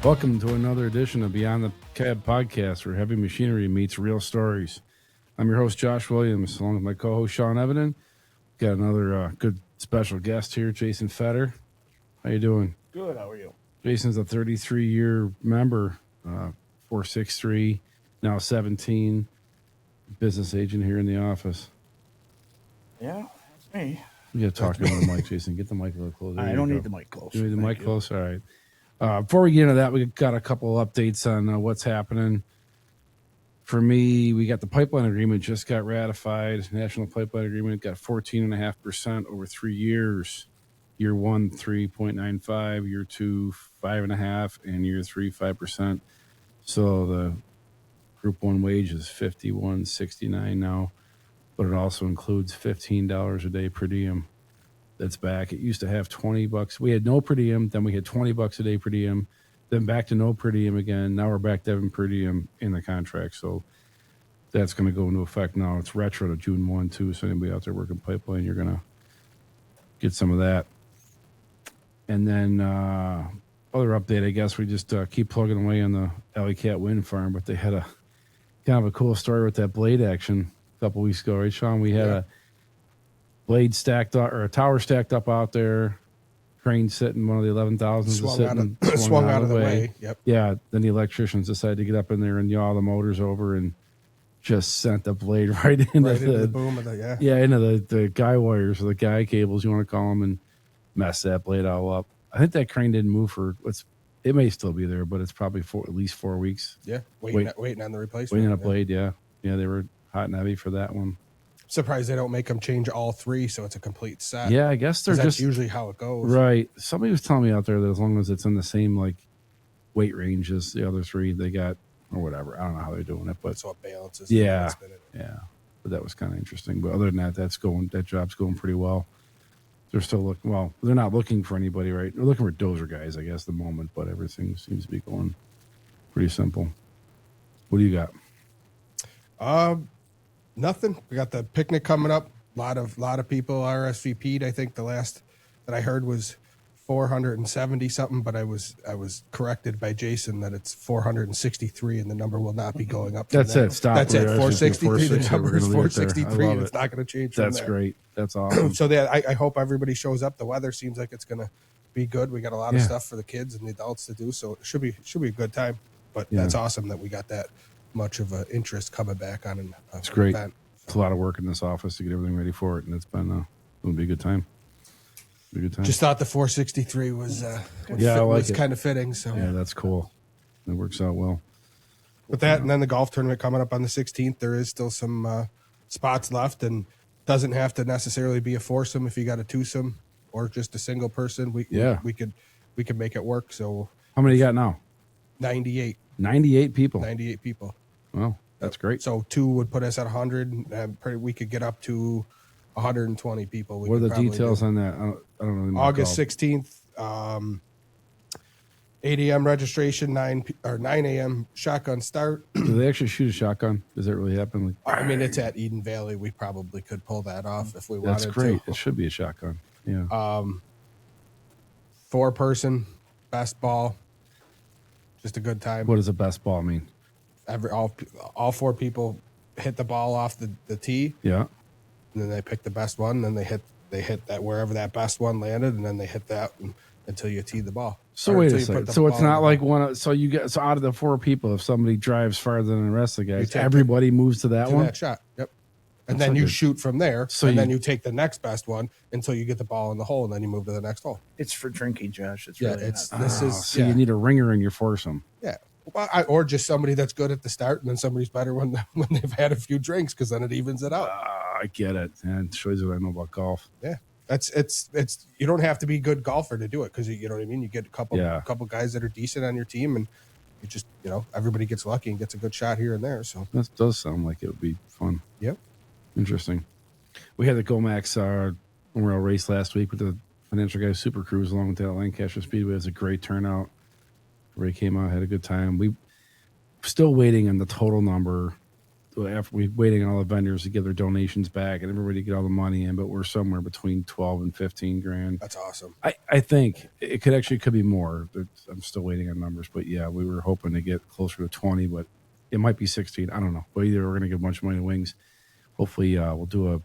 Welcome to another edition of Beyond the Cab podcast, where heavy machinery meets real stories. I'm your host, Josh Williams, along with my co-host, Sean Evenden. Got another good special guest here, Jason Fetter. How you doing? Good. How are you? Jason's a 33-year member, 463, now 17, business agent here in the office. Yeah, that's me. You got to talk into the mic, Jason. Get the mic a little closer. I don't need the mic close. You need the mic close? All right. Before we get into that, we got a couple of updates on what's happening. For me, we got the pipeline agreement just got ratified. National pipeline agreement got 14.5% over 3 years. Year one, 3.95. Year two, 5.5, and year three, 5%. So the Group 1 wage is $51.69 now, but it also includes $15 a day per diem. That's back. It used to have $20. We had no per diem, then we had $20 a day per diem, then back to no per diem again. Now we're back to having per diem in the contract. So that's going to go into effect now. It's retro to June 1, too. So anybody out there working pipeline, you're going to get some of that. And then other update, I guess, we just keep plugging away on the Alley Cat Wind Farm, but they had a kind of a cool story with that blade action a couple weeks ago, right, Sean? We had a blade stacked up, or a tower stacked up out there, crane sitting, one of the 11,000s swung out of the way. Yep. Yeah, then the electricians decided to get up in there and yaw the motors over and just sent the blade right into the boom of the into the guy wires or the guy cables, you want to call them, and mess that blade all up. I think that crane didn't move for it may still be there, but it's probably for at least 4 weeks. Yeah, waiting on the replacement. Waiting on a blade, yeah, they were hot and heavy for that one. Surprised they don't make them change all three, so it's a complete set. Yeah, I guess that's just usually how it goes. Right. Somebody was telling me out there that as long as it's in the same weight range as the other three, they got, or whatever. I don't know how they're doing it, but so it balances. Yeah. But that was kind of interesting. But other than that, that job's going pretty well. They're still looking. Well, they're not looking for anybody, right? They're looking for dozer guys, I guess, at the moment. But everything seems to be going pretty simple. What do you got? Nothing. We got the picnic coming up. A lot of people RSVP'd. I think the last that I heard was 470 something, but I was corrected by Jason that it's 463, and the number will not be going up. That's it. Stop. That's it. 463. The number is 463, and it's not going to change. That's great. That's awesome. So I hope everybody shows up. The weather seems like it's going to be good. We got a lot of stuff for the kids and the adults to do, so it should be a good time. But that's awesome that we got that much of an interest coming back on it's great. Event. It's a lot of work in this office to get everything ready for it, and it's been it'll be a good time. Just thought the 463 was kind of fitting. So yeah, that's cool. It works out well. With that, and then the golf tournament coming up on the 16th, there is still some spots left, and doesn't have to necessarily be a foursome if you got a twosome or just a single person. We could make it work. So how many you got now? 98. 98 people. 98 people. Well, that's great. So 2 would put us at 100. We could get up to 120 people. What are the details on that? I don't know. August 16th, 8 a.m. registration, 9 a.m. shotgun start. Do they actually shoot a shotgun? Does that really happen? I mean, it's at Eden Valley. We probably could pull that off if we wanted to. That's great. It should be a shotgun. Yeah. 4-person, best ball. Just a good time. What does a best ball mean? All 4 people hit the ball off the tee. Yeah. And then they pick the best one. And then they hit that wherever that best one landed, and then they hit that until you tee the ball. So wait a second. So it's not like so out of the 4 people, if somebody drives farther than the rest of the guys, everybody moves to that one. That shot. Yep. And then you shoot from there, then you take the next best one until you get the ball in the hole, and then you move to the next hole. It's for drinking, Josh. It's you need a ringer in your foursome. Yeah. Well, or just somebody that's good at the start, and then somebody's better when they've had a few drinks, because then it evens it out. I get it, and it shows you what I know about golf. Yeah, it's you don't have to be a good golfer to do it, because you know what I mean. You get a couple guys that are decent on your team, and you just everybody gets lucky and gets a good shot here and there. So that does sound like it would be fun. Yep, interesting. We had the Gomax Memorial race last week with the Financial Guys Super Cruise along with the Lancaster Speedway. It was a great turnout. Ray came out, had a good time. We still waiting on the total number after we waiting on all the vendors to get their donations back and everybody to get all the money in, but we're somewhere between 12 and 15 grand. That's awesome. I think it could be more. I'm still waiting on numbers, but yeah, we were hoping to get closer to 20, but it might be 16. I don't know. But either we're going to give a bunch of money to Wings. Hopefully, we'll do a.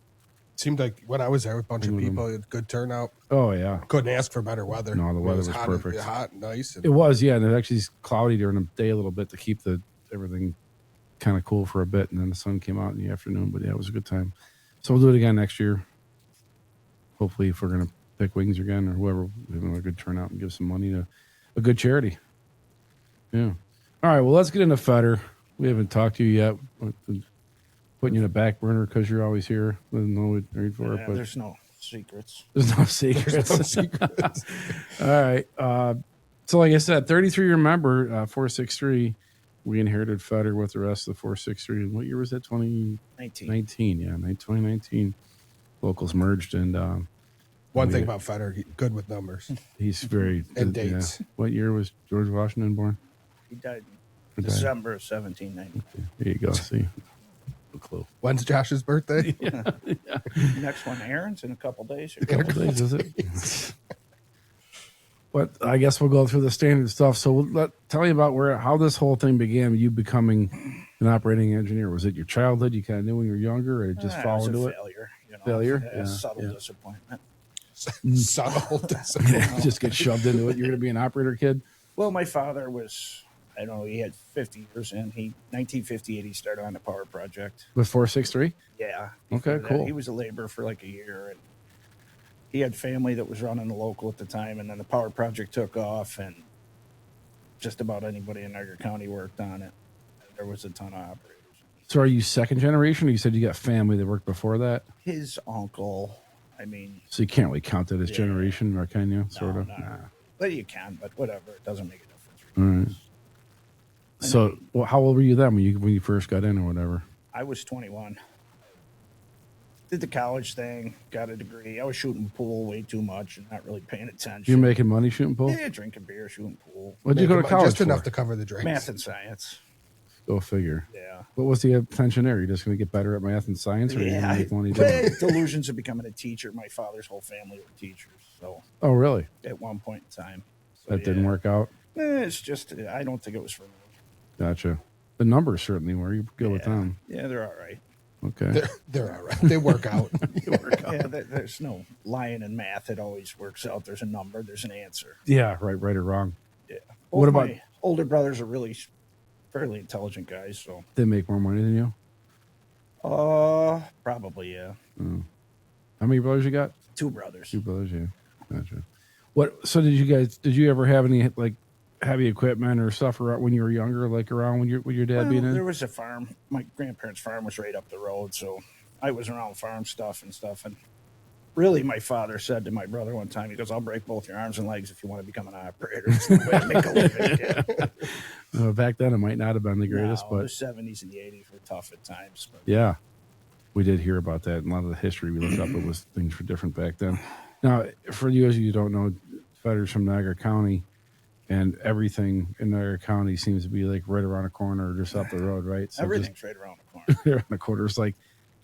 Seemed like when I was there with a bunch of people, it had good turnout. Oh yeah, Couldn't ask for better weather. No, the weather was hot, perfect. hot, and nice. And it was. Yeah, and it actually is cloudy during the day a little bit to keep everything kind of cool for a bit, and then the sun came out in the afternoon. But yeah, it was a good time. So we'll do it again next year. Hopefully, if we're going to pick Wings again or whoever, we have a good turnout and give some money to a good charity. Yeah. All right. Well, let's get into Feder. We haven't talked to you yet. Putting you in a back burner because you're always here. Doesn't know what you're for it, but there's no secrets. there's no secrets. there's no secrets. All right. So, like I said, 33-year member, 463. We inherited Feder with the rest of the 463. And what year was that? 2019. Yeah, 2019. Locals merged, and One thing about Feder, good with numbers he's very and dates. Yeah. What year was George Washington born? He died in December of 1790. There you go. See, no clue. When's Josh's birthday? Next one, Aaron's in a couple days. A couple days, is it? But I guess we'll go through the standard stuff. So tell me about how this whole thing began. You becoming an operating engineer. Was it your childhood? You kind of knew when you were younger, or it just fall into it? Failure. You know, Failure? Yeah, subtle disappointment. Subtle disappointment. Just get shoved into it. You're going to be an operator kid. Well, my father was, I don't know, he had 50 years in. 1958, he started on the power project. With 463? Yeah. Okay, Before that, cool. He was a laborer for like a year, and he had family that was running the local at the time, and then the power project took off, and just about anybody in Niagara County worked on it. There was a ton of operators. So are you second generation, or you said you got family that worked before that? His uncle, I mean, So you can't really count that as generation, or can you? Sort of. no. Nah. But you can, but whatever. It doesn't make a difference. All right. So, well, how old were you then when you first got in, or whatever? I was 21. Did the college thing, got a degree. I was shooting pool way too much and not really paying attention. You're making money shooting pool? Yeah, drinking beer, shooting pool. What'd you go to college Just for? enough to cover the drinks. Math and science. Go figure. Yeah. What was the intention there? You're just going to get better at math and science, or are you going to make money doing it? Delusions of becoming a teacher. My father's whole family were teachers. So Oh, really? at one point in time. So, That didn't work out? It's just, I don't think it was for me. Gotcha. The numbers certainly were. You good with them. Yeah, they're all right. Okay. They're all right. They work out. Yeah, there's no lying in math. It always works out. There's a number. There's an answer. Yeah, right or wrong. Yeah. What about- my older brothers are really fairly intelligent guys, so They make more money than you? probably yeah. How many brothers you got? 2 brothers. 2 brothers, yeah. Gotcha. So did you ever have any like heavy equipment or stuff when you were younger, like around with your dad being in? There was a farm. My grandparents' farm was right up the road, so I was around farm stuff. And really, my father said to my brother one time, he goes, "I'll break both your arms and legs if you want to become an operator. It's the way to make a living, kid." Back then, it might not have been the greatest, No, but the 70s and the 80s were tough at times. But yeah, we did hear about that. And a lot of the history we looked up, it was things were different back then. Now, for you as you don't know, Feder's from Niagara County, and everything in Niagara County seems to be like right around the corner or just up the road, right? So everything's right around the corner. just around the corner. It's like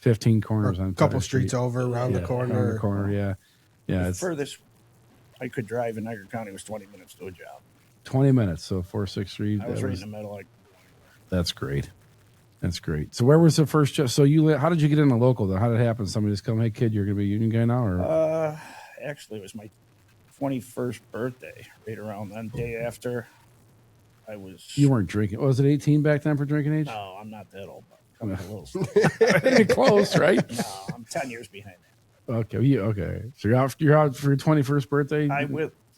15 corners on A couple Feder streets Street. over, around the corner. Around the corner, yeah. Yeah, The it's furthest I could drive in Niagara County was 20 minutes to a job. 20 minutes. So 463. I was right in the middle. Like, That's great. That's great. So where was the first job? So how did you get in the local though? How did it happen? Somebody just come, hey kid, you're gonna be a union guy now, or actually, it was my 21st birthday, right around then. Day after, I was. you weren't drinking? Was it 18 back then for drinking age? No, I'm not that old. But I'm a little. Close, right? No, I'm 10 years behind that. Okay, okay. So you're out for your 21st birthday.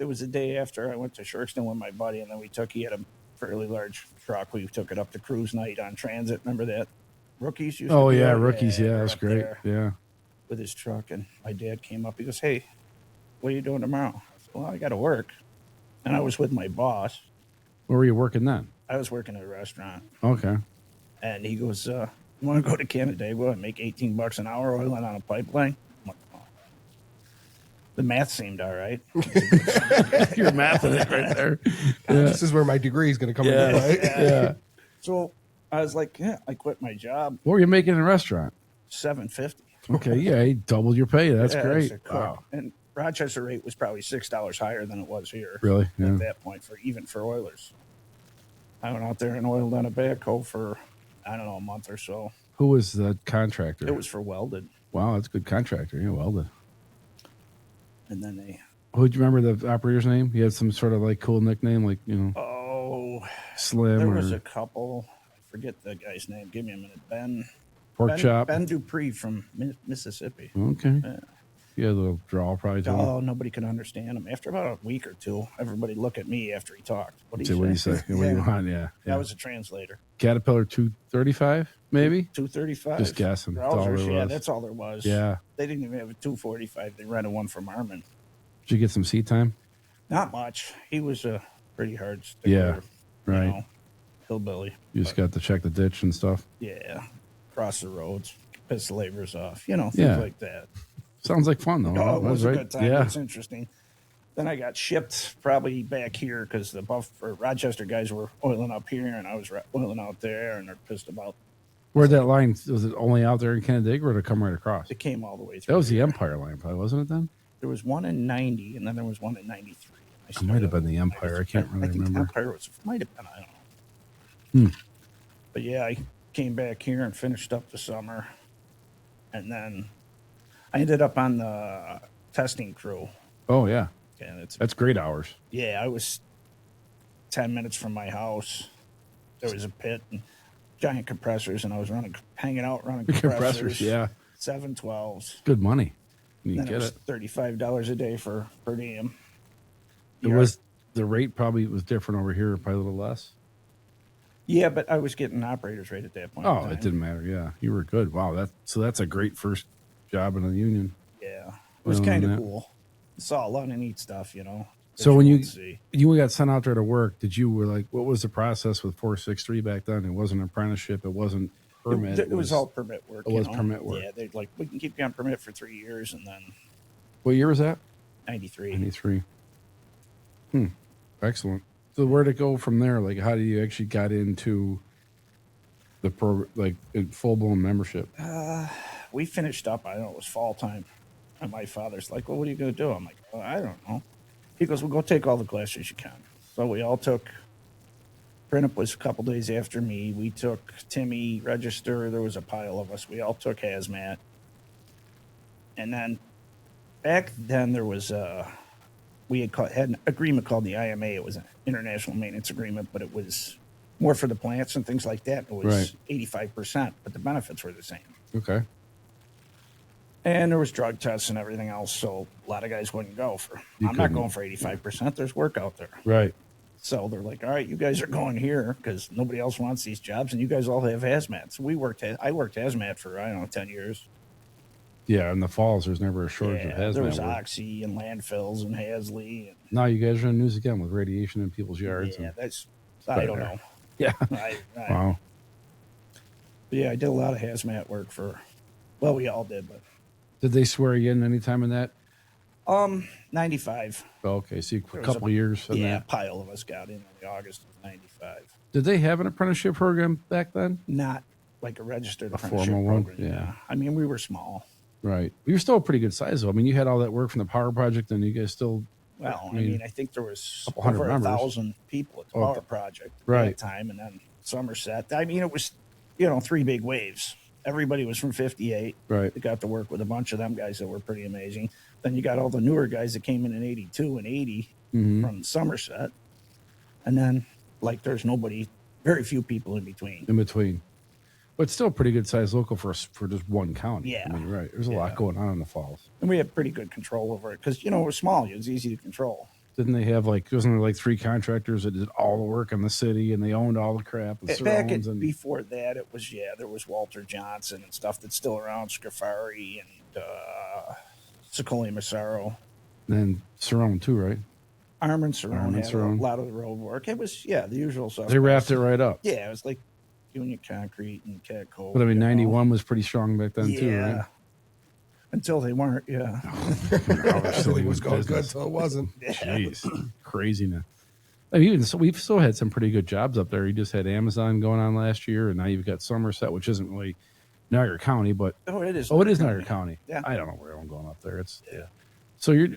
It was the day after I went to Shirkston with my buddy, and then he had a fairly large truck. We took it up to cruise night on transit. Remember that? Rookies used to Oh do yeah, it? rookies. Yeah, right that's up great. there Yeah. with his truck, and my dad came up. He goes, "Hey, what are you doing tomorrow?" I said, "Well, I got to work," and I was with my boss. Where were you working then? I was working at a restaurant, Okay. and he goes, "You want to go to Canandaigua and make $18 an hour oiling on a pipeline?" I'm like, "Oh." The math seemed all right. You're mathing it right there. This is where my degree is going to come into play. Yeah. So I was like, yeah, I quit my job, What were you making in a restaurant? $7.50. Okay, yeah, you doubled your pay. That's Yeah, great. a cook. And Rochester rate was probably $6 higher than it was here. Really? Yeah. At that point, for oilers. I went out there and oiled on a backhoe for, I don't know, a month or so. Who was the contractor? It was for welded. Wow, that's a good contractor. Yeah, welded. And then they, Who do you remember the operator's name? He had some sort of like cool nickname, like Slim there or was a couple. I forget the guy's name. Give me a minute. Pork Chop. Ben Dupree from Mississippi. Okay. Yeah. Yeah, a little drawl probably. Too. Oh, nobody could understand him. After about a week or two, everybody look at me after he talked. What do What do you say? What do you Yeah. want? Yeah. I was a translator. Caterpillar 235, maybe. 235. Just guessing. That's all Browsers, there yeah, was. that's all there was. Yeah. They didn't even have a 245. They rented one from Armin. Did you get some seat time? Not much. He was a pretty hard sticker. Yeah, right. You know, hillbilly. You just got to check the ditch and stuff. Yeah. Cross the roads, piss the laborers off. You know, things Yeah. like that. Sounds like fun though. Oh, it was right? a good time. Yeah. It's interesting. Then I got shipped probably back here because the Rochester guys were oiling up here and I was oiling out there, and they're pissed about. Where'd that line? Was it only out there in Canandaigua, or did it come right across? It came all the way through. That was the here. Empire line, probably, wasn't it? Then There was one in 90, and then there was one in 93. it might have been the Empire. I can't really I think remember. Empire might have been. I don't know. Hmm. But yeah, I came back here and finished up the summer, and then I ended up on the testing crew. Oh yeah, And it's that's great hours. yeah, I was 10 minutes from my house. There was a pit and giant compressors, and I was hanging out running compressors. Yeah, 712s. good money. You Then get it was it. $35 a day for per diem. It was the rate probably was different over here, probably a little less. Yeah, but I was getting operator's rate at that point. in Oh, time. it didn't matter. Yeah, you were good. Wow, that's a great first job in the union. Yeah, it was Well, kind of that- cool. Saw a lot of neat stuff, you know. that So when you won't see. got sent out there to work, were like, what was the process with 463 back then? It wasn't an apprenticeship. It wasn't permit. It was all permit work. it you was know? permit work. Yeah, they'd like, we can keep you on permit for 3 years, and then What year was that? 93. 93. Excellent. So where'd it go from there? Like, how do you actually got into the full blown membership? We finished up. I don't know, it was fall time. And my father's like, well, what are you going to do? I'm like, well, I don't know. He goes, well, go take all the classes you can. So we all took, Print was a couple days after me. We took Timmy, Register. There was a pile of us. We all took hazmat. And then back then there was we had an agreement called the IMA. It was an international maintenance agreement, but it was more for the plants and things like that. It was 85%, but the benefits were the same. Okay. And there was drug tests and everything else, so a lot of guys wouldn't go for. I'm not couldn't. going for 85%. There's work out there, Right. so they're like, "All right, you guys are going here because nobody else wants these jobs, and you guys all have hazmat." So I worked hazmat for 10 years. Yeah. In the falls, there's never a shortage of Yeah, hazmat there was work. Oxy and landfills and Hasley, and Now you guys are in the news again with radiation in people's yards. yeah, and- that's I don't there. know. yeah. Wow. Yeah, I did a lot of hazmat work for. Well, we all did, but Did they swear you in any time in that? 95. Oh, okay. So a There was couple of years. In Yeah, a that. pile of us got in August of 95. Did they have an apprenticeship program back then? Not like a registered A apprenticeship formal one? program. Yeah. I mean, we were small. Right. You're still a pretty good size, though. I mean, you had all that work from the power project, and you guys still. Well, I mean, I think there was couple hundred over members. 1,000 people at the Oh, power project at right. that time, and then Somerset. I mean, it was, 3 big waves. Everybody was from 58. Right. They got to work with a bunch of them guys that were pretty amazing. Then you got all the newer guys that came in 82 and 80 Mm-hmm. from Somerset. And then, there's very few people in between. In between. But still a pretty good size local for just one county. Yeah. I mean, right. There's a lot Yeah. going on in the falls. And we had pretty good control over it because, it was small. It was easy to control. Didn't they have wasn't there 3 contractors that did all the work in the city and they owned all the crap and Back surrounds and before that, it was, there was Walter Johnson and stuff that's still around, Scafari and Sicoli Massaro. then surround too, right? Armin Cerrone Armin had Cerrone. a lot of the road work. It was, the usual stuff. They wrapped it right up. Yeah, it was like Union Concrete and Cat Cove. But I mean, you know. 91 was pretty strong back then too, right? Until they weren't, yeah. Everything was going good till it wasn't. Jeez, craziness. I mean, even so, we've still had some pretty good jobs up there. You just had Amazon going on last year, and now you've got Somerset, which isn't really Niagara County, but Oh, it is. it is Niagara County. Yeah. I don't know where I'm going up there. It's yeah. So you're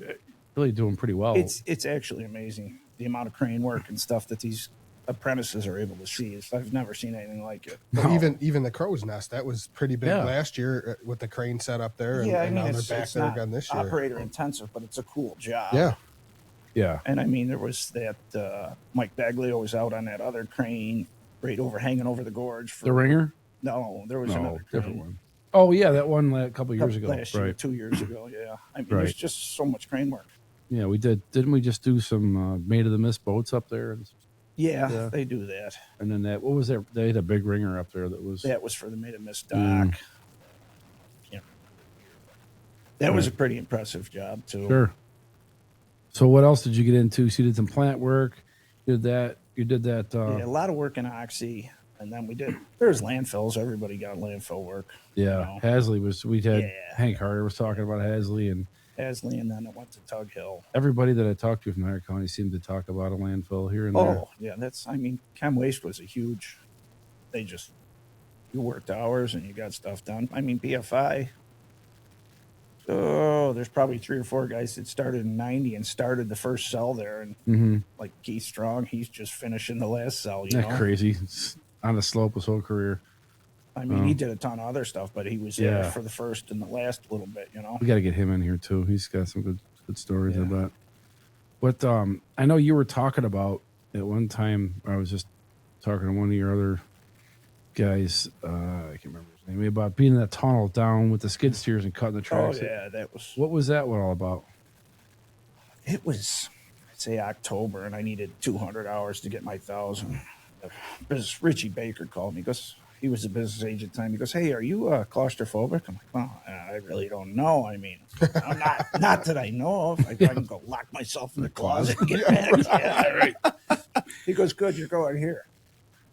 really doing pretty well. It's actually amazing the amount of crane work and stuff that these apprentices are able to see. I've never seen anything like it. Even the Crow's Nest, that was pretty big Yeah. last year with the crane set up there, and, Yeah, I and mean, now they're it's back there not again this year. operator intensive, but it's a cool job. Yeah, yeah. And I mean, there was that Mike Baglio was out on that other crane right hanging over the gorge. The Ringer? No, there was No, another different crane. one. Oh yeah, that one a couple years ago. Last year, Right. 2 years ago. Yeah, I mean, Right. there's just so much crane work. Yeah, we did. Didn't we just do some Maid of the Mist boats up there? Yeah, Yeah. they do that. And then what was that? They had a big ringer up there that was. That was for the Made of Mist dock. Mm. Yeah, that was a pretty impressive job too. Sure. So what else did you get into? So you did some plant work. You did that. Yeah, a lot of work in Oxy, and then there's landfills. Everybody got landfill work. Yeah, you know. Hasley we had Yeah. Hank Harder was talking about Hasley, and Hasley, and then it went to Tug Hill. everybody that I talked to from Niagara County seemed to talk about a landfill here and there. Oh, yeah, Chem Waste was you worked hours and you got stuff done. I mean, BFI, so there's probably 3 or 4 guys that started in 90 and started the first cell there. And Mm-hmm. like Keith Strong, he's just finishing the last cell, Isn't that crazy? It's on the slope his whole career. I mean, he did a ton of other stuff, but he was there Yeah. for the first and the last little bit, We got to get him in here too. He's got some good stories Yeah. about. What I know you were talking about at one time. I was just talking to one of your other guys. I can't remember his name. About being in that tunnel down with the skid steers and cutting the Oh, tracks. yeah, that was, What was that one all about? it was, I'd say October, and I needed 200 hours to get my 1,000. Because Richie Baker called me because he was a business agent at the time. He goes, "Hey, are you claustrophobic?" I'm like, "Well, I really don't know. I mean, I'm not that I know of. I can go lock myself in the closet and get back." Yeah, right. He goes, "Good, you're going here."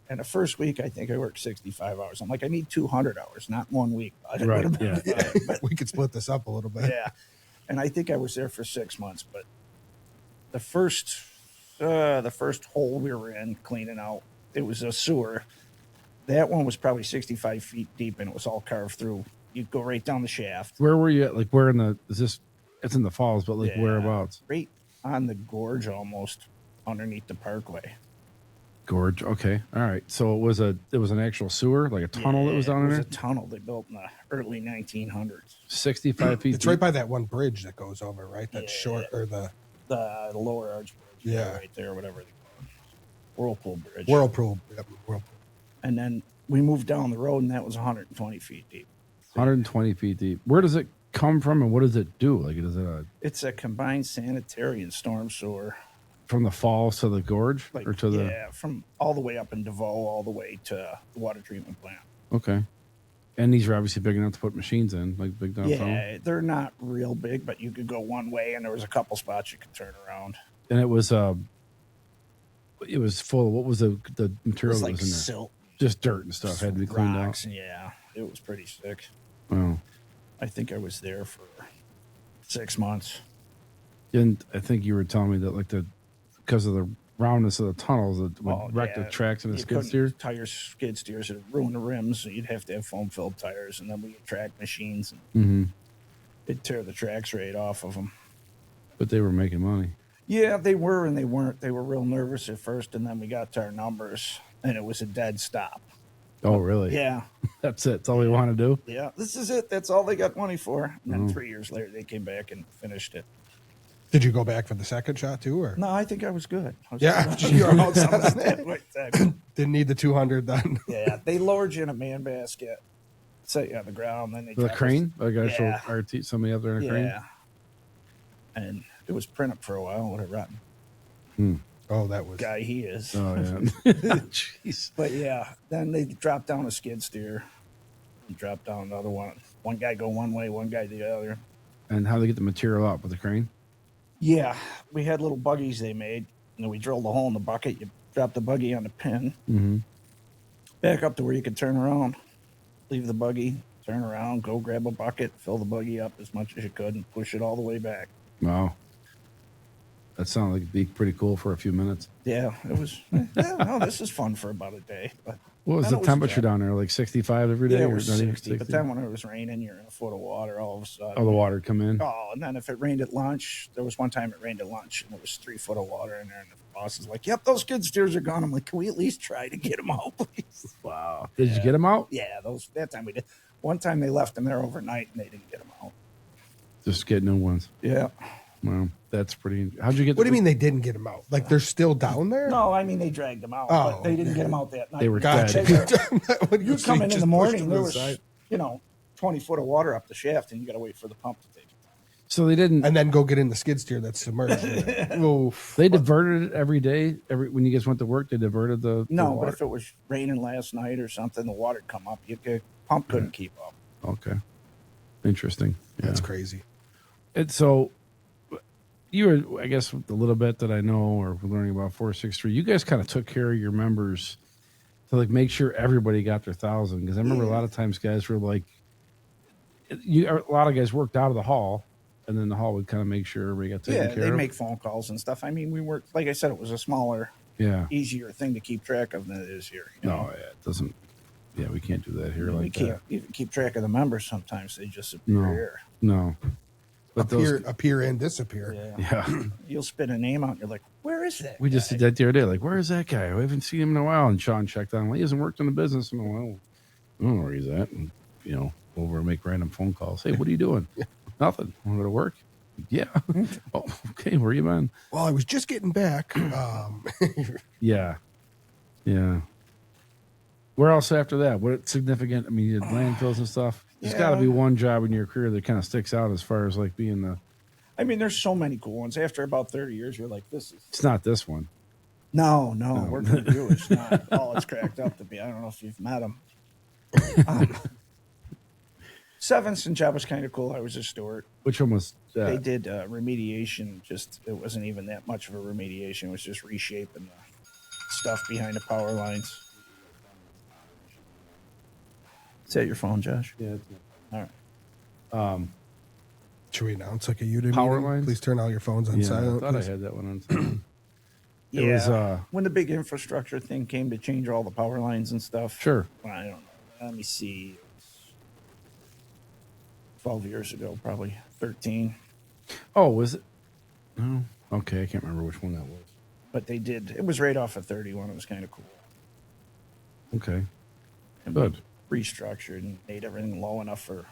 And the first week, I think I worked 65 hours. I'm like, I need 200 hours, not 1 week. Right, yeah. But we could split this up a little bit. yeah, and I think I was there for 6 months. But the first hole we were in cleaning out, it was a sewer. That one was probably 65 feet deep, and it was all carved through. You'd go right down the shaft, Where were you at? Like where is this? It's in the falls, but like Yeah. whereabouts? right on the gorge, almost underneath the parkway. Gorge. Okay. All right. So it was an actual sewer, like a tunnel that was Yeah, down it in was there. a tunnel they built in the early 1900s. 65 feet. It's deep? right by that one bridge that goes over, right? That Yeah. short or the The lower arch bridge, Yeah. right there, whatever they call it, Whirlpool Bridge. whirlpool. Yep, whirlpool. And then we moved down the road, and that was 120 feet deep. 120 feet deep. Where does it come from, and what does it do? Like, is it It's a combined sanitary and storm sewer. from the falls to the gorge, Like, or to the? yeah, from all the way up in DeVoe, all the way to the water treatment plant. Okay. And these are obviously big enough to put machines in, like big dump tunnel. Yeah, they're not real big, but you could go one way, and there was a couple spots you could turn around. And it was full. What was the It material was that like was in there? silt, Just dirt and stuff had to be cleaned out. rocks. Yeah, it was pretty sick. Wow. I think I was there for 6 months. And I think you were telling me that because of the roundness of the tunnels, it would wreck the tracks and the You skid couldn't- steers. Tires, skid steers, would ruin the rims. So you'd have to have foam-filled tires, and then we had track machines, and Mm-hmm. it'd tear the tracks right off of them. But they were making money. Yeah, they were and they weren't. They were real nervous at first, and then we got to our numbers, and it was a dead stop. Oh, really? Yeah, That's it. That's all we want to do. yeah, this is it. That's all they got money for. And then 3 years later, they came back and finished it. Did you go back for the second shot too, or No, I think I was good. I was Yeah, good. you were all set on that. Right, didn't need the 200 then? yeah, they lowered you in a man basket, set you on the ground, then they With a dropped us- crane? Like actual Yeah. RT, somebody up there in a crane? Yeah, and it was print up for a while. What a rotten Oh, that was guy he is. Oh, yeah. Jeez. But yeah, then they dropped down a skid steer, and dropped down another one. One guy go one way, one guy the other. And how they get the material out with the crane? Yeah, we had little buggies they made, and then we drilled a hole in the bucket. You drop the buggy on the pin, Mm-hmm. back up to where you could turn around, leave the buggy, turn around, go grab a bucket, fill the buggy up as much as you could, and push it all the way back. Wow. That sounded like it'd be pretty cool for a few minutes. Yeah, it was. Yeah, no, this is fun for about a day. But What was then the it temperature dry. down there? Like 65 every day? Yeah, it or was not even 60, but then when it was raining, you're in a foot of water all of a sudden. Oh, the water come in? Oh, and then if it rained at lunch, there was one time it rained at lunch and it was 3 foot of water in there, and the boss is like, "Yep, those skid steers are gone." I'm like, "Can we at least try to get them out, please?" Wow. Did you get them out? Yeah, that time we did. One time they left them there overnight and they didn't get them out. Just get new ones. Yeah. Wow. That's pretty. How'd you get What do you mean they didn't get them out? Like they're still down there? No, I mean they dragged them out, Oh, but they didn't get them out that night. They were Gotcha. dead. What do You say, come in just the push morning, them there to the was side? 20 foot of water up the shaft, and you got to wait for the pump to take it. So they didn't. And then go get in the skid steer that's submerged. in it. Oof. They diverted it every day. When you guys went to work, they diverted the No, water? if it was raining last night or something, the water'd come up. Pump couldn't keep up. Okay. Interesting. Yeah. That's crazy. And so you were, I guess, the little bit that I know or learning about 463, you guys kind of took care of your members to like make sure everybody got their 1,000. Because I remember a lot of times guys were like, a lot of guys worked out of the hall, and then the hall would kind of make sure everybody got taken Yeah, care they of. make phone calls and stuff. I mean, we worked, like I said, it was a smaller, Yeah. easier thing to keep track of than it is here. You know? No, yeah, it doesn't. Yeah, we can't do that here we like can't that. even keep track of the members sometimes. They just appear No. here. No. But Appear and disappear. Yeah. yeah. You'll spit a name out and you're like, where is that? We just guy? did that the other day. Like, where is that guy? We haven't seen him in a while. And Sean checked on him. Well, he hasn't worked in the business in a while. I don't know where he's at. And, over and make random phone calls. Hey, what are you doing? Nothing. Want to go to work? Yeah. Oh, okay. Where you been? Well, I was just getting back. Yeah. Yeah. Where else after that? What significant? I mean, you had landfills and stuff. There's got to Yeah. be one job in your career that kind of sticks out as far as like being the. I mean, there's so many cool ones. After about 30 years, you're like, this is. It's not this one. No, working with you is not all it's cracked up to be. I don't know if you've met him. Seventh job was kind of cool. I was a steward. Which one was that? They did remediation. Just it wasn't even that much of a remediation. It was just reshaping the stuff behind the power lines. Is that your phone, Josh? Yeah. All right. Should we announce like a unit Power meeting? lines? Please turn all your phones on Yeah, I silent. thought I please. had that one on. silent. Yeah. It was, when the big infrastructure thing came to change all the power lines and stuff. Sure. Well, I don't know. Let me see. It was 12 years ago, probably 13. Oh, was it? No. Okay, I can't remember which one that was. But they did. It was right off of 31. It was kind of cool. Okay. And Good. restructured and made everything low enough for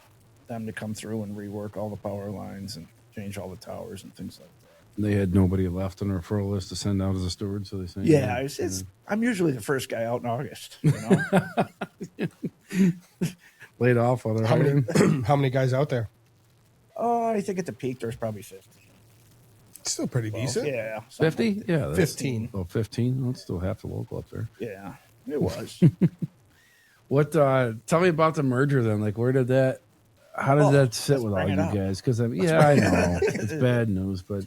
them to come through and rework all the power lines and change all the towers and things like that. They had nobody left on the referral list to send out as a steward, so they sent. Yeah, I'm usually the first guy out in August. You know, laid off while they're How many, hiring. how many guys out there? I think at the peak there's probably 50. Still pretty decent. Yeah, something 50? Yeah. that's- 15. Oh, 15. That's still half the local up there. Yeah, it was. What? Tell me about the merger then. Like, where did that? How did that sit let's with all bring you it up. guys? Because I know it's bad news, but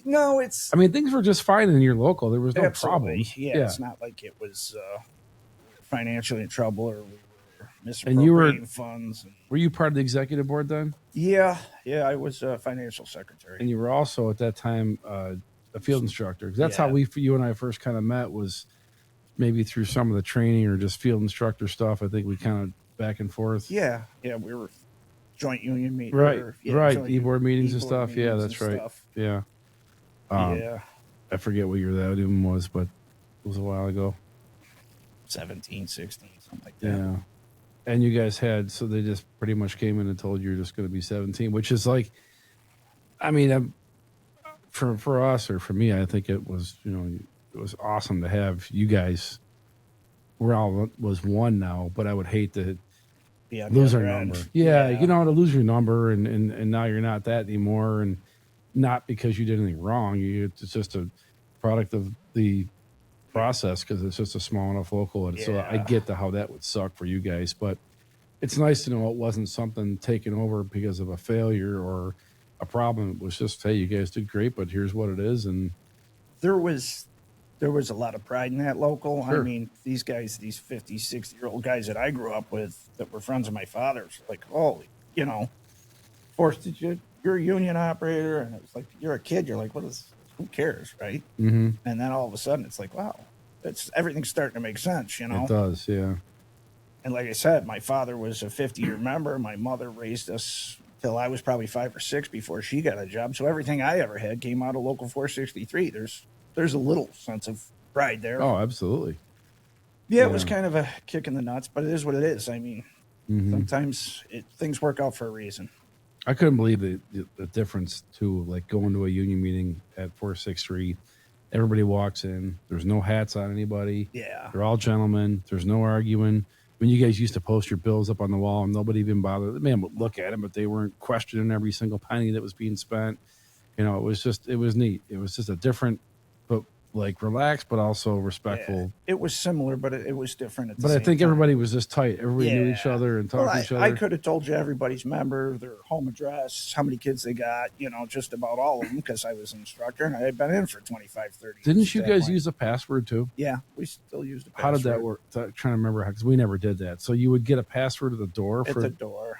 No, it's I mean things were just fine in your local. There was no absolutely. problem. Yeah, it's not like it was financially in trouble or we were And you were- misappropriating funds. And, Were you part of the executive board then? yeah, I was financial secretary. And you were also at that time a field instructor. 'Cause that's how Yeah. you and I first kind of met, was maybe through some of the training or just field instructor stuff. I think we kind of back and forth. Yeah, we were joint union meeting. Right, Yeah, right. joint E-board meetings and e-board stuff. Yeah, meetings that's and right. stuff. Yeah. Yeah, I forget what year that even was, but it was a while ago. 17, 16, something like that. Yeah. And you guys had, so they just pretty much came in and told you you're just going to be 17, which is like, I mean, for us or for me, I think it was, it was awesome to have you guys. We're all was one now, but I would hate to Be on the lose our other end. number. Yeah, to lose your number and now you're not that anymore, and not because you did anything wrong. It's just a product of the process because it's just a small enough local. And so I Yeah. get how that would suck for you guys, but it's nice to know it wasn't something taken over because of a failure or a problem. It was just, hey, you guys did great, but here's what it is. And There was a lot of pride in that local. Sure. I mean, these guys, these 50, 60-year-old guys that I grew up with that were friends of my father's, like, holy, you're a union operator. And it was like, you're a kid. You're like, what is who cares, right? Mm-hmm. And then all of a sudden, it's like, wow, everything's starting to make sense, you know. It does, yeah. And like I said, my father was a 50-year member. My mother raised us till I was probably 5 or 6 before she got a job. So everything I ever had came out of Local 463. There's a little sense of pride there. Oh, absolutely. Yeah, it was kind of a kick in the nuts, but it is what it is. I mean, sometimes things work out for a reason. I couldn't believe the difference too. Like going to a union meeting at 463, everybody walks in. There's no hats on anybody. Yeah. They're all gentlemen. There's no arguing. When you guys used to post your bills up on the wall and nobody even bothered, the man would look at them, but they weren't questioning every single penny that was being spent. You know, it was neat. It was just a different, but like relaxed, but also respectful. Yeah, it was similar, but it was different. At the But I same think time. everybody was just tight. Everybody knew each other and talked to each other. I could have told you everybody's member, their home address, how many kids they got, you know, just about all of them because I was an instructor and I had been in for 25, 30 years. Didn't you at that guys point. use a password too? Yeah, we still used a password. How did that work? I'm trying to remember because we never did that. So you would get a password at the door At the door.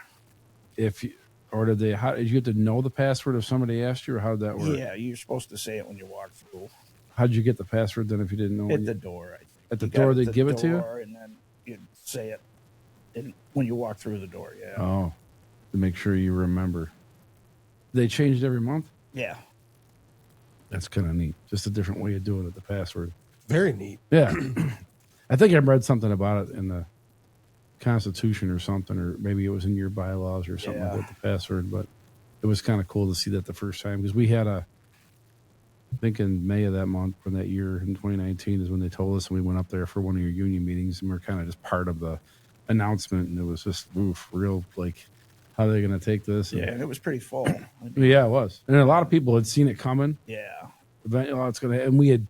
if you, or did they? How did you get to know the password if somebody asked you, or how did that work? Yeah, you're supposed to say it when you walk through. How did you get the password then if you didn't know? At the door, I think. At the You got door, it they'd at give the it to you? door, and then you'd say it when you walk through the door, yeah. Oh, to make sure you remember. They changed every month. Yeah. That's kind of neat. Just a different way of doing it. The password. Very neat. Yeah, I think I read something about it in the Constitution or something, or maybe it was in your bylaws or something Yeah. about the password. But it was kind of cool to see that the first time because we had I think in May of that month from that year in 2019 is when they told us, and we went up there for one of your union meetings, and we are kind of just part of the announcement, and it was just real like, how are they going to take this? And, Yeah, and it was pretty full. I mean, yeah, it was, and a lot of people had seen it coming. yeah. It's going to, and we had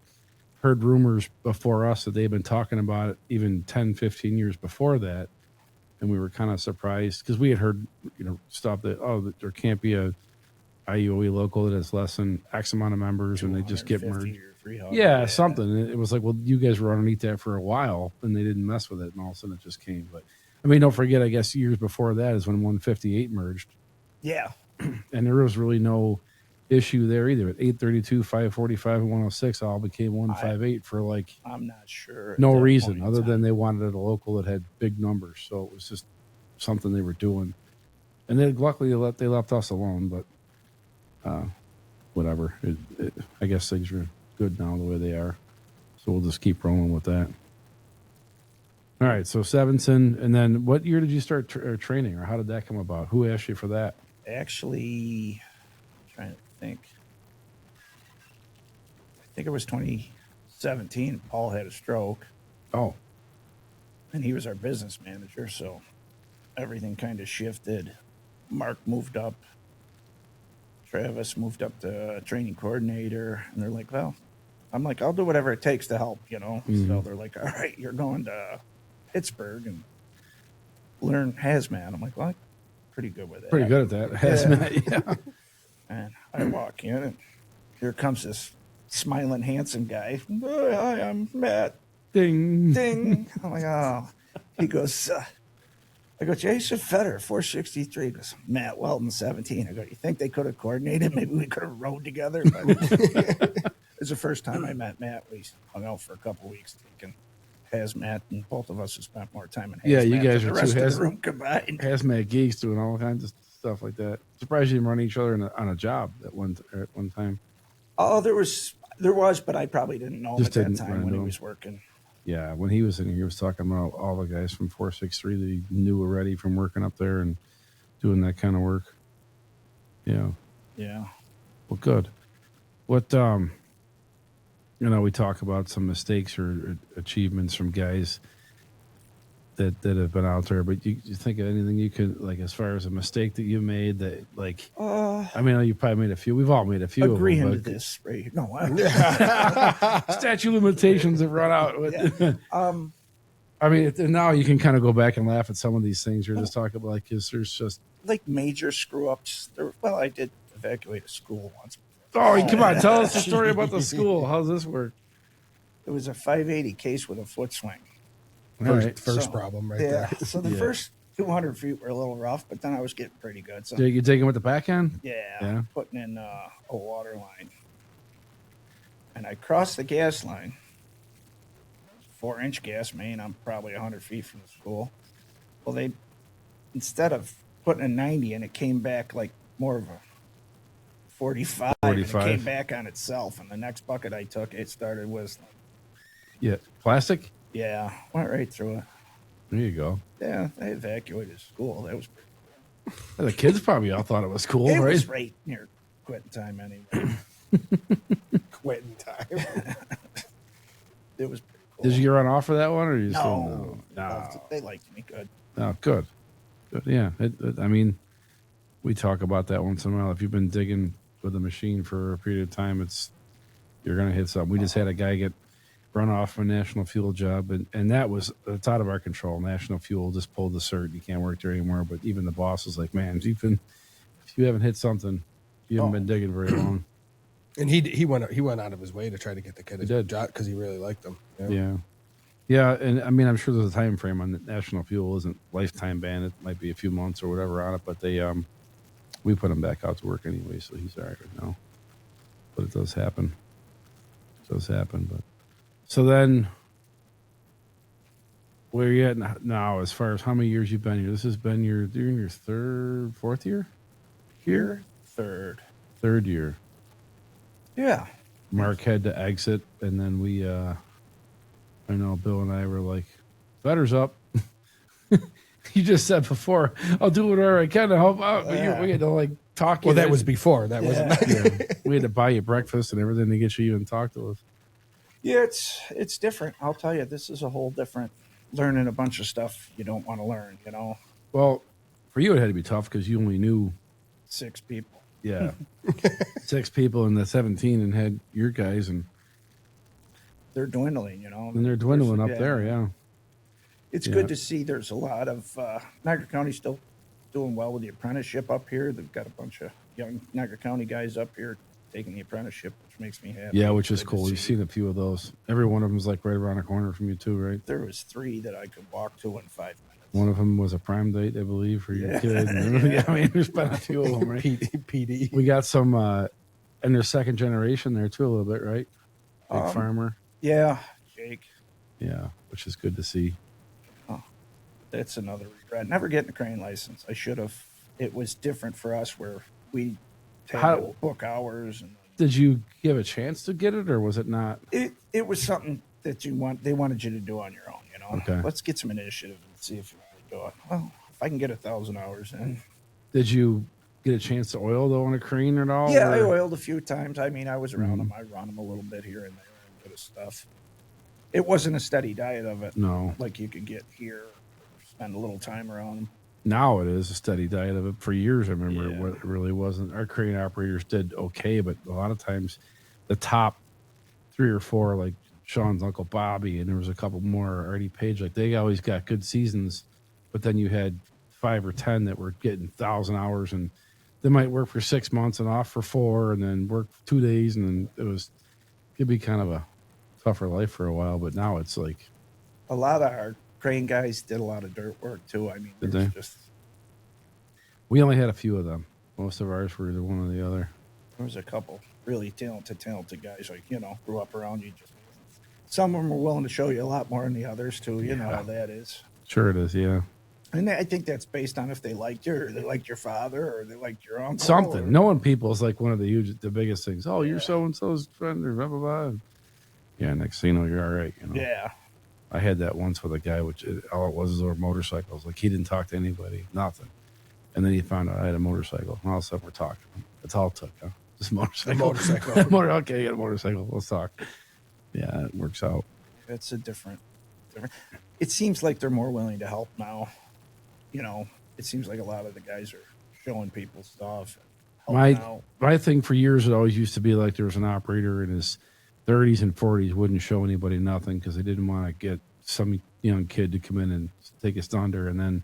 heard rumors before us that they'd been talking about it even 10, 15 years before that. And we were kind of surprised because we had heard, stuff that there can't be a IUOE local that has less than X amount of members and they just get 250 merged. or 300, Yeah, something. It was like, well, you guys were underneath that for a while and they didn't mess with it. And all of a sudden it just came. But I mean, don't forget, I guess years before that is when 158 merged. Yeah. And there was really no issue there either. At 832, 545, and 106 all became 158 for like I'm not sure. at no that reason point in other time. than they wanted a local that had big numbers. So it was just something they were doing. And then luckily they left us alone, but whatever. I guess things are good now the way they are. So we'll just keep rolling with that. All right. So Sevenson. And then what year did you start training, or how did that come about? Who asked you for that? Actually, I'm trying to think. I think it was 2017. Paul had a stroke, Oh, and he was our business manager, so everything kind of shifted. Mark moved up. Travis moved up to training coordinator, and they're like, well, I'm like, I'll do whatever it takes to help, So they're like, all right, you're going to Pittsburgh and learn hazmat. I'm like, well, I'm pretty good with it. pretty good at that. Hazmat, yeah. And I walk in, and here comes this smiling, handsome guy. Oh, hi, I'm Matt. Ding. Ding. I'm like, oh. He goes, I go, Jason Fetter, 463. He goes, Matt Welton, 17. I go, you think they could have coordinated? Maybe we could have rode together. But it was the first time I met Matt. We hung out for a couple of weeks taking hazmat, and both of us have spent more time in hazmat Yeah, you guys than are the two rest of the room combined. Hazmat geeks doing all kinds of stuff like that. Surprised you didn't run each other on a job at one time. Oh, there was, but I probably didn't know him Just at that didn't time run when he into him. was working. Yeah, when he was in here, he was talking about all the guys from 463 that he knew already from working up there and doing that kind of work. Yeah. Yeah. Well, good. What, we talk about some mistakes or achievements from guys that have been out there, but you think of anything you could, like, as far as a mistake that you made that, like, I mean, you probably made a few. We've all made a few Agreeing of to them, but this, right? No, statute limitations have run out. yeah. I mean, now you can kind of go back and laugh at some of these things. You're just talking about, like, because there's just, Like major screw ups. Well, I did evacuate a school once. oh, come on, tell us the story about the school. How's this work? It was a 580 case with a foot swing. All right. First So, problem right Yeah. there. So the Yeah. first 200 feet were a little rough, but then I was getting pretty good. So You take him with the back end? yeah, Yeah. putting in a water line. and I crossed the gas line. 4-inch gas main. I'm probably 100 feet from the school. Well, they, instead of putting a 90 in, it came back like more of a 45. And it 45. came back on itself. And the next bucket I took, it started with, Yeah. Plastic? yeah, went right through it. There you go. Yeah, they evacuated school. That was The kids probably all thought it was cool, it right? was right near quitting time anyway. Quitting time. It was pretty cool. Did you get run off for that one, or you still No, no? they liked me good. Oh, good. Good. Yeah. I mean, we talk about that once in a while. If you've been digging with a machine for a period of time, you're gonna hit something. We just had a guy get run off a National Fuel job, and that was it's out of our control. National Fuel just pulled the cert. You can't work there anymore. But even the boss was like, "Man, if you haven't hit something, you haven't been digging very long." And he went out of his way to try to get the kid a did. job because he really liked him. Yeah, and I mean, I'm sure there's a time frame on the National Fuel. Isn't lifetime ban. It might be a few months or whatever on it, but we put him back out to work anyway, so he's all right now. But it does happen. But so then, where are you at now? As far as how many years you've been here? This has been you're in your fourth year here, third year. Yeah. Mark had to exit, and then we, I know Bill and I were like, "Better's up." You just said before, "I'll do whatever I can to help out," but we had to like talk. Well, you that in. was before. That wasn't. Yeah. We had to buy you breakfast and everything to get you even talk to us. Yeah, it's different. I'll tell you, this is a whole different learning a bunch of stuff you don't want to learn, you know. Well, for you it had to be tough because you only knew 6 people. 6 people in the 17 and had your guys, and They're dwindling, you know. they're dwindling up there. Yeah. It's Yeah. good to see there's a lot of Niagara County still doing well with the apprenticeship up here. They've got a bunch of young Niagara County guys up here taking the apprenticeship, which makes me happy. Yeah, which is Good to cool. You've see. seen a few of those. Every one of them is like right around the corner from you too, right? There was 3 that I could walk to in 5 minutes. One of them was a prime date, I believe, for your Yeah. kid. Yeah, I mean, there's been a few of them, right? PD. We got some, and their second generation there too, a little bit, right? Big farmer. Yeah, Jake. Yeah, which is good to see. That's another regret. Never getting a crane license. I should have. It was different for us where we had How- to book hours, and Did you give a chance to get it, or was it not? it was something that they wanted you to do on your own. You know, Okay. let's get some initiative and see if you want to do it. Well, if I can get 1,000 hours in, Did you get a chance to oil though on a crane at all? yeah, I or- oiled a few times. I mean, I was around them. I run them a little bit here and there and bit of stuff. It wasn't a steady diet of it, No. like you could get here. Spend a little time around them. Now it is a steady diet of it. For years, I remember Yeah. it really wasn't. Our crane operators did okay, but a lot of times the top 3 or 4, like Sean's Uncle Bobby, and there was a couple more, Artie Page, like they always got good seasons, but then you had 5 or 10 that were getting 1,000 hours, and they might work for 6 months and off for 4, and then work 2 days, and then it'd be kind of a tougher life for a while, but now it's like, A lot of our crane guys did a lot of dirt work too. I mean, Did there's they? just we only had a few of them. Most of ours were either one or the other. there was a couple really talented guys. Like, you know, grew up around you. Just some of them were willing to show you a lot more than the others too. You know how that is. Sure it is, yeah. And I think that's based on if they liked you, or they liked your father, or they liked your uncle. Something. or- Knowing people is like one of the biggest things. Oh, you're so and so's friend, or blah blah blah. Yeah, next thing you know, you're all right. You know. Yeah. I had that once with a guy, which all it was over motorcycles. Like he didn't talk to anybody, nothing. And then he found out I had a motorcycle. And all of a sudden we're talking. That's all it took, huh? Just a motorcycle. motorcycle. Okay, you got a motorcycle. Let's talk. Yeah, it works out. It's a different. It seems like they're more willing to help now. You know, it seems like a lot of the guys are showing people stuff. And helping out. My thing for years, it always used to be like there was an operator in his 30s and 40s wouldn't show anybody nothing because they didn't want to get some young kid to come in and take his thunder, and then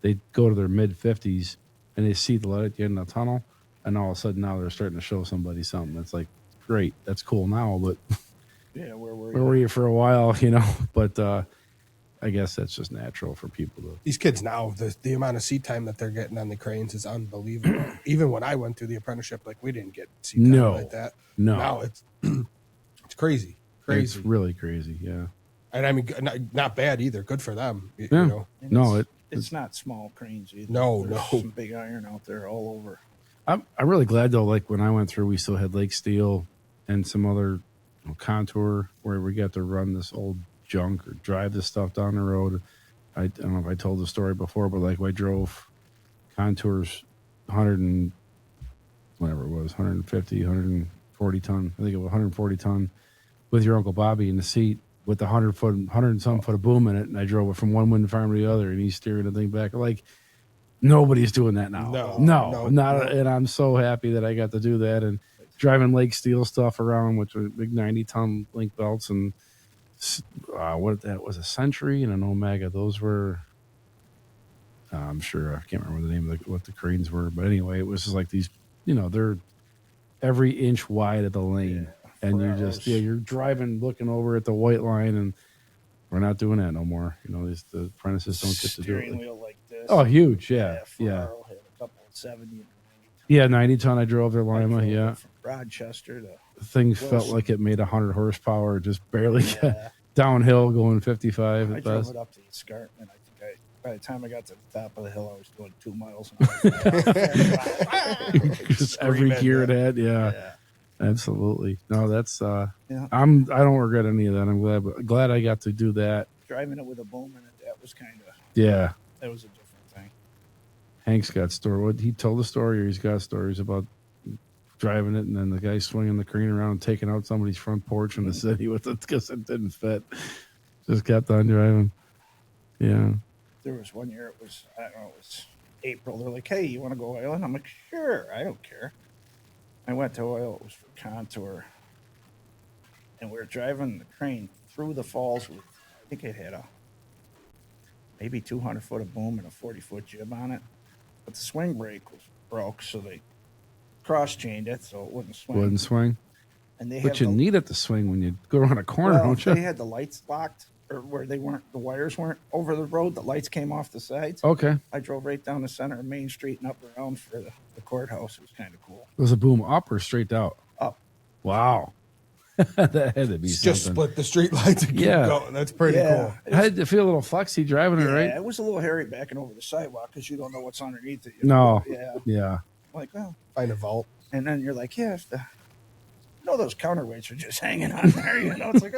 they go to their mid 50s and they see the light at the end of the tunnel, and all of a sudden now they're starting to show somebody something. It's like, great, that's cool now, but Yeah, where were where you? were you for a while, you know? But I guess that's just natural for people to. These kids now, the amount of seat time that they're getting on the cranes is unbelievable. Even when I went through the apprenticeship, like we didn't get seat time No. like that. No. Now it's It's crazy, crazy. It's really crazy. Yeah. And I mean, not bad either. Good for them. You Yeah. know, And No, it's not small cranes either. No, There's no. some big iron out there all over. I'm really glad though. Like when I went through, we still had Lake Steel and some other Contour where we got to run this old junk or drive this stuff down the road. I don't know if I told the story before, but like I drove Contours 100 and whatever it was, 150, 140 ton. I think it was 140 ton with your Uncle Bobby in the seat with the 100 and some foot of boom in it. And I drove it from one wind farm to the other and he's steering the thing back. Like nobody's doing that now. No. And I'm so happy that I got to do that and driving Lake Steel stuff around, which were big 90-ton link belts and what that was, a Century and an Omega. Those were, I'm sure I can't remember the name of what the cranes were, but anyway, it was just like these, they're every inch wide of the lane, and you're driving, looking over at the white line, and we're not doing that no more. The apprentices don't get to do Steering it. wheel like this. Oh, huge, yeah. Ferraro had a couple of 70 and 90. Yeah, 90 ton. I drove their I Lima. drove Yeah, it from Rochester to the thing felt Wilson. like it made 100 horsepower, just barely Yeah. downhill, going 55 I at drove best. it up to the escarpment. By the time I got to the top of the hill, I was doing 2 miles an hour. Just every Screaming, gear it yeah. had. Yeah, Yeah. absolutely. No, that's Yeah. I don't regret any of that. I'm glad I got to do that. Driving it with a boom in it, that was a Yeah. different thing. Hank's got story. He told a story, or he's got stories about driving it, and then the guy swinging the crane around, and taking out somebody's front porch in the city with it because it didn't fit. Just kept on driving. Yeah. There was one year, it was April. They're like, "Hey, you want to go oiling?" I'm like, "Sure, I don't care." I went to oil. It was for Contour, and we were driving the crane through the falls with, I think it had a maybe 200 foot of boom and a 40-foot jib on it, but the swing brake was broke, so they cross-chained it so it wouldn't swing. Wouldn't swing. And they But had you the- need it to swing when you go around a corner, well, don't you? they had the lights locked, or where the wires weren't over the road. The lights came off the sides. Okay. I drove right down the center of Main Street and up around for the courthouse. It was kind of cool. Was a boom up or straight out? Up. Wow. That had to be just something. split the street lights and keep Yeah. going. That's pretty cool. It How was, did you feel a little flexy driving it, right? it was a little hairy backing over the sidewalk because you don't know what's underneath it. No. Yeah. Yeah. Like, well, Find a vault. and then you're like, yeah, if those counterweights are just hanging on there. It's like,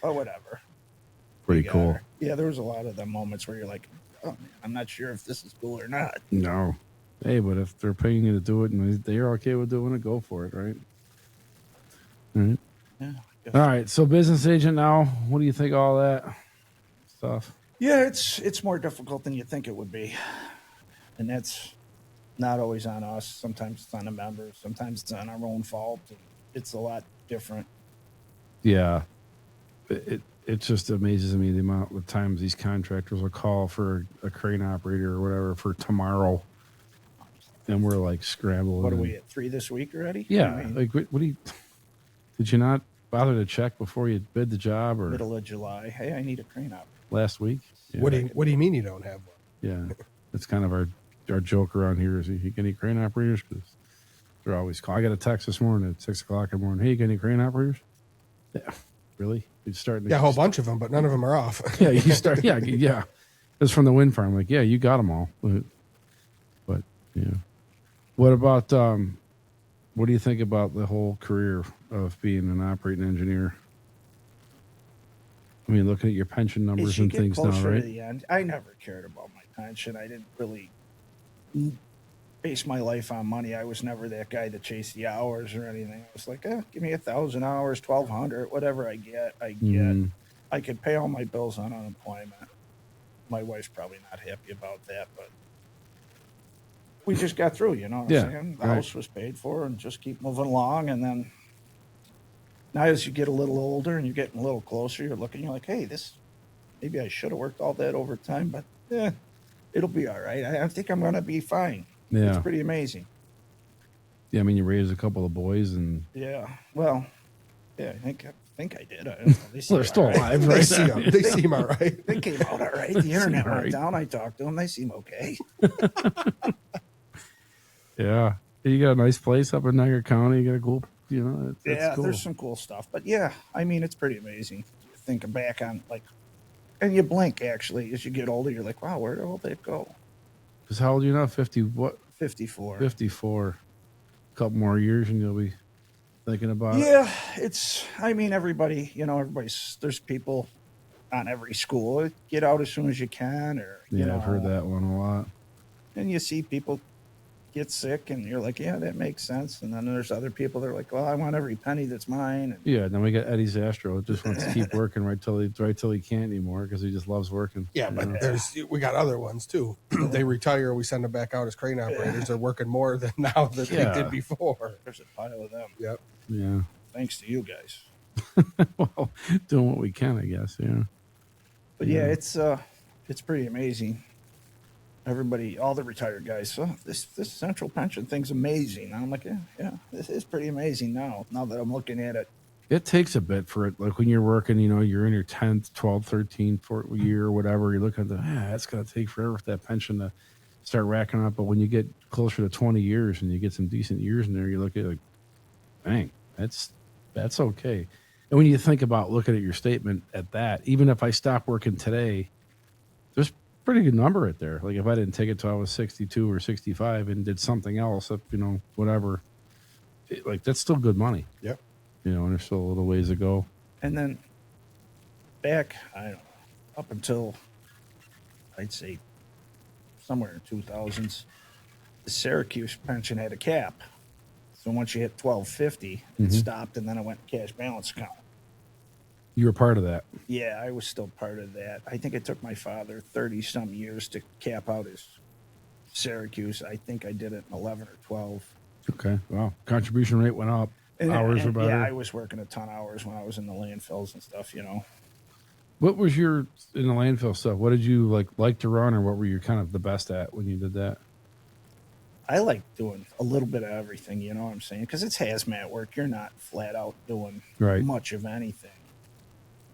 oh, whatever. Pretty Yeah. cool. Yeah, there was a lot of the moments where you're like, oh, man, I'm not sure if this is cool or not. No. Hey, but if they're paying you to do it and they're okay with doing it, go for it, right? All right. Yeah. All right. So business agent now, what do you think of all that stuff? Yeah, it's more difficult than you think it would be. And that's not always on us. Sometimes it's on the members. Sometimes it's on our own fault. It's a lot different. Yeah. It just amazes me the amount of times these contractors will call for a crane operator or whatever for tomorrow. And we're like scrambling. What are and- we at 3 this week already? Yeah. I mean, Like, what do you, did you not bother to check before you bid the job or middle of July. Hey, I need a crane operator. last week? Yeah. What do you mean you don't have one? Yeah, that's kind of our joke around here. Is you get any crane operators? Because they're always calling. I got a text this morning at 6:00 in the morning. Hey, you got any crane operators? Yeah, really? You're starting. To, Yeah, a whole bunch of them, but none of them are off. Yeah, you start. Yeah. It's from the wind farm. Like, yeah, you got them all. But yeah, what about what do you think about the whole career of being an operating engineer? I mean, looking at your pension numbers As you and get things now, closer to right? the end, I never cared about my pension. I didn't really base my life on money. I was never that guy to chase the hours or anything. I was like, give me 1,000 hours, 1,200, whatever I get, I get. Mhm. I could pay all my bills on unemployment. My wife's probably not happy about that, but we just got through, you know what Yeah, I'm saying? The right. house was paid for and just keep moving along. And then now as you get a little older and you're getting a little closer, you're looking, you're like, hey, maybe I should have worked all that overtime, but it'll be all right. I think I'm going to be fine. Yeah. It's pretty amazing. Yeah, I mean, you raised a couple of boys, and Yeah. Well, yeah, I think I did. I don't know. They seem they're still all right. alive, They right? see them. They seem all right. They came out all right. The internet all went right. down. I talked to them. They seem okay. Yeah. You got a nice place up in Niagara County. You got a you know, that's Yeah, cool. there's some cool stuff. But yeah, I mean, it's pretty amazing. You think back on like, and you blink actually as you get older. You're like, wow, where did all that go? Because how old are you now? 50, what? 54. 54. A couple more years and you'll be thinking about it. Yeah, it's. I mean, everybody. Everybody's. There's people on every school. Get out as soon as you can, or Yeah, I've heard that one a lot. And you see people get sick, and you're like, yeah, that makes sense. And then there's other people that are like, well, I want every penny that's mine. And Yeah, then we got Eddie Zastro who just wants to keep working right till he can't anymore because he just loves working. Yeah, but we got other ones too. They retire, we send them back out as crane operators. They're working more than now than they did before. There's a pile of them. Yep. Yeah. Thanks to you guys. Well, doing what we can, I guess. Yeah. But yeah, it's pretty amazing. Everybody, all the retired guys, so this central pension thing's amazing. And I'm like, yeah, this is pretty amazing now that I'm looking at it. It takes a bit for it. Like when you're working, you're in your 10th, 12th, 13th, 14th year or whatever, you're looking at it's going to take forever for that pension to start racking up. But when you get closer to 20 years and you get some decent years in there, you look at it like, dang, that's okay. And when you think about looking at your statement at that, even if I stop working today, there's a pretty good number right there. Like if I didn't take it till I was 62 or 65 and did something else, whatever, that's still good money. Yep. And there's still a little ways to go. And then back, I don't know, up until I'd say somewhere in 2000s, the Syracuse pension had a cap. So once you hit 1250, it stopped, and then it went to cash balance account. You were part of that. Yeah, I was still part of that. I think it took my father 30-some years to cap out his Syracuse. I think I did it in 11 or 12. Okay. Wow. Contribution rate went up. Hours were better. Yeah, I was working a ton of hours when I was in the landfills and stuff, What was in the landfill stuff? What did you like to run, or what were you kind of the best at when you did that? I like doing a little bit of everything, you know what I'm saying? Because it's hazmat work. You're not flat out doing much of anything.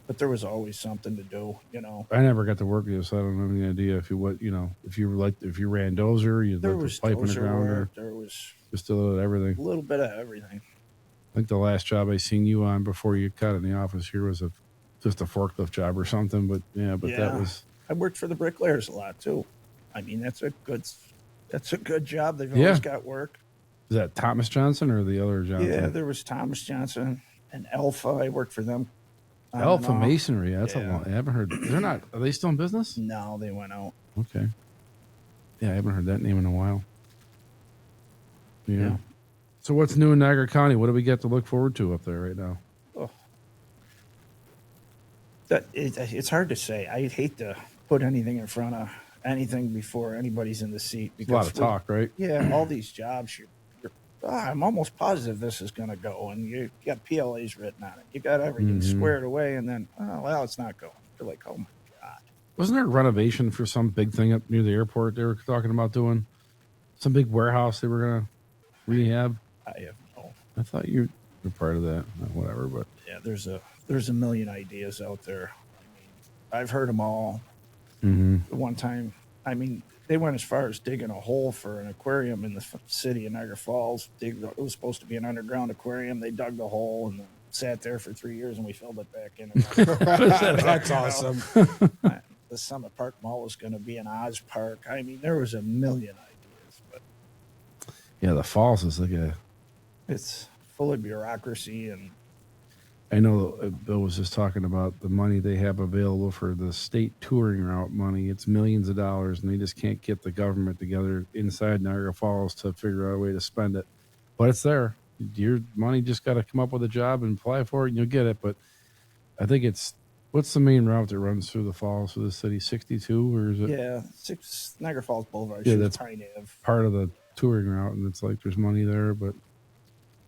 But there was always something to do, I never got to work with you, so I don't have any idea if you ran dozer, you there left was the pipe in the ground, or there was just a little of everything. a little bit of everything. I think the last job I seen you on before you got in the office here was just a forklift job or something. But that was. I worked for the bricklayers a lot too. I mean, that's a good job. They've always got work. Is that Thomas Johnson or the other Johnson? Yeah, there was Thomas Johnson and Alpha. I worked for them. Alpha Masonry. That's a long. I haven't heard. Are they still in business? No, they went out. Okay. Yeah, I haven't heard that name in a while. Yeah. So what's new in Niagara County? What do we get to look forward to up there right now? Oh. It's hard to say. I hate to put anything in front of anything before anybody's in the seat. Because a lot of talk, right? Yeah, all these jobs, I'm almost positive this is going to go, and you got PLAs written on it. You got everything squared away, and then, it's not going. You're like, oh my God. Wasn't there a renovation for some big thing up near the airport they were talking about doing? Some big warehouse they were going to rehab? I have no. I thought you were part of that. Whatever, but. Yeah, there's a million ideas out there. I mean, I've heard them all. One time, they went as far as digging a hole for an aquarium in the city of Niagara Falls. It was supposed to be an underground aquarium. They dug the hole and sat there for 3 years, and we filled it back in. That's awesome. The Summit Park Mall was going to be an Oz Park. I mean, there was a million ideas, but yeah, the Falls is it's full of bureaucracy, and I know Bill was just talking about the money they have available for the state touring route money. It's millions of dollars, and they just can't get the government together inside Niagara Falls to figure out a way to spend it. But it's there. Your money just got to come up with a job and apply for it, and you'll get it. But I think what's the main route that runs through the Falls through the city? 62, or is it? Yeah, Niagara Falls Boulevard. Yeah, that's Pine Ave. Part of the touring route, and it's like there's money there, but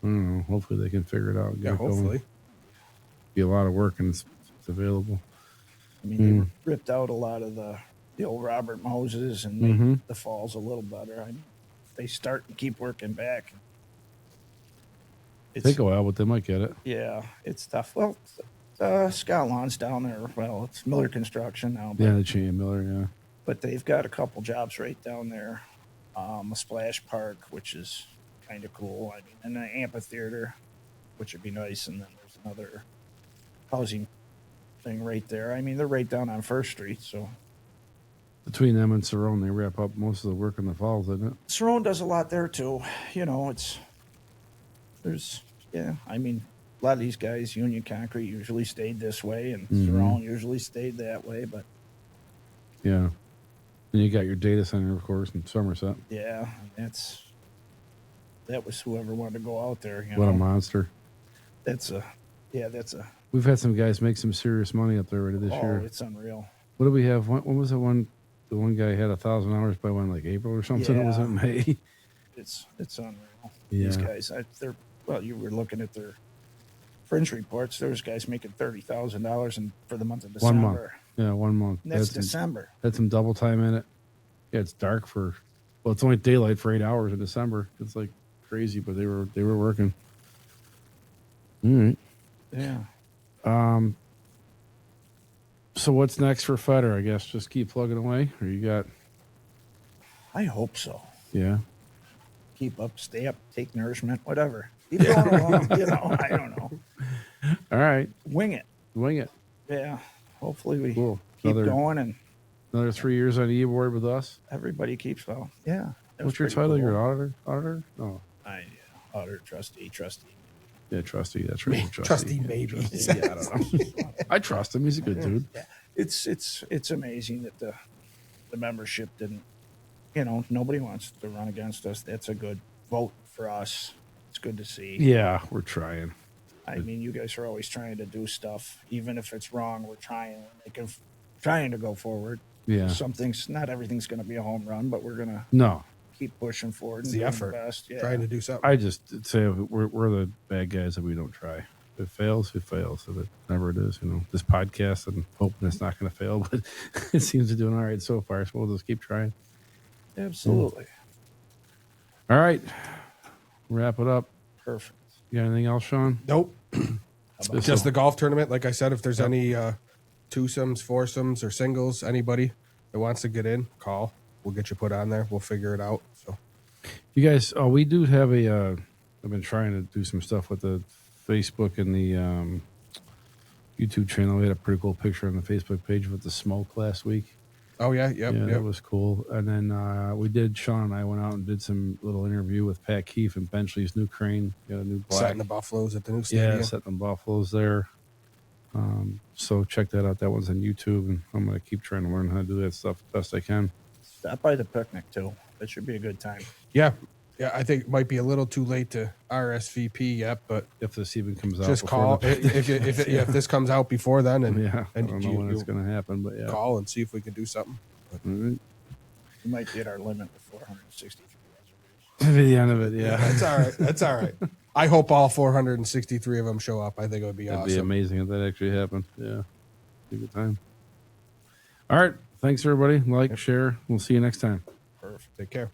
I don't know. Hopefully they can figure it out. And get it hopefully. Going. Be a lot of work, and it's available. I mean, they ripped out a lot of the old Robert Moses and made the Falls a little better. I mean, if they start and keep working back, take a while, but they might get it. Yeah, it's tough. Well, Scott Lawn's down there. Well, it's Miller Construction now. But, the chain Miller, yeah. But they've got a couple jobs right down there. A splash park, which is kind of cool. I mean, and an amphitheater. which would be nice. And then there's another housing thing right there. I mean, they're right down on First Street, so Between them and Cerrone, they wrap up most of the work in the falls, isn't it? Cerrone does a lot there too. You know, I mean, a lot of these guys, Union Concrete usually stayed this way, and Cerrone usually stayed that way. But Yeah. And you got your data center, of course, in Somerset. yeah, that was whoever wanted to go out there. You What know, a monster. that's a We've had some guys make some serious money up there already this year. it's unreal. What do we have? When was the one guy had $1,000 by when, like April or something? Yeah. It was in May. It's unreal. Yeah. These guys, you were looking at their fringe reports. There was guys making $30,000 for the month of December. 1 month. Yeah, 1 month. And that's Had some- December. Had some double time in it. Yeah, it's dark it's only daylight for 8 hours in December. It's like crazy, but they were working. All right. Yeah. So what's next for Feder? I guess just keep plugging away, or you got? I hope so. Yeah. Keep up, stay up, take nourishment, whatever. Keep going along. I don't know. All right. Wing it. Wing it. Yeah. Hopefully we Cool. keep going and Another 3 years on E-board with us. everybody keeps well. Yeah. that was What's your pretty title? cool. You're an auditor? No. Auditor, trustee. Yeah, trustee. That's right. Trustee maybe. Yeah, I don't know. I trust him. He's a good dude. It's amazing that the membership didn't. Nobody wants to run against us. That's a good vote for us. It's good to see. Yeah, we're trying. I mean, you guys are always trying to do stuff, even if it's wrong. We're trying to go forward. Yeah. Not everything's going to be a home run, but we're going to No, keep pushing forward. It's and the doing effort. best. Yeah. Trying to do something. I just say we're the bad guys that we don't try. If it fails, it fails. So whatever it is, this podcast, I'm hoping it's not going to fail, but it seems to be doing all right so far. So we'll just keep trying. Absolutely. All right. Wrap it up. Perfect. You got anything else, Sean? Nope. This Just is- the golf tournament. Like I said, if there's any twosomes, foursomes, or singles, anybody that wants to get in, call. We'll get you put on there. We'll figure it out. So You guys, we do have I've been trying to do some stuff with the Facebook and the YouTube channel. We had a pretty cool picture on the Facebook page with the smoke last week. oh yeah, yep, Yeah, yep. that was cool. And then Sean and I went out and did some little interview with Pat Keefe and Benchley's new crane. Got a new black. Setting the Buffaloes at the new stadium. Yeah, setting the Buffaloes there. So check that out. That one's on YouTube, and I'm going to keep trying to learn how to do that stuff the best I can. Stop by the picnic, too. That should be a good time. Yeah, I think it might be a little too late to RSVP yet, but If this even comes out, just before call the- if this comes out before then, and yeah, I and don't know when it's going to happen, but yeah. call and see if we can do something. All right. We might be at our limit with 463 reservations. That'd be the end of it. Yeah, That's all right. That's all right. I hope all 463 of them show up. I think it would be that'd awesome. be amazing if that actually happened. Yeah, be a good time. All right, thanks everybody. Like, share. We'll see you next time. Perfect. Take care.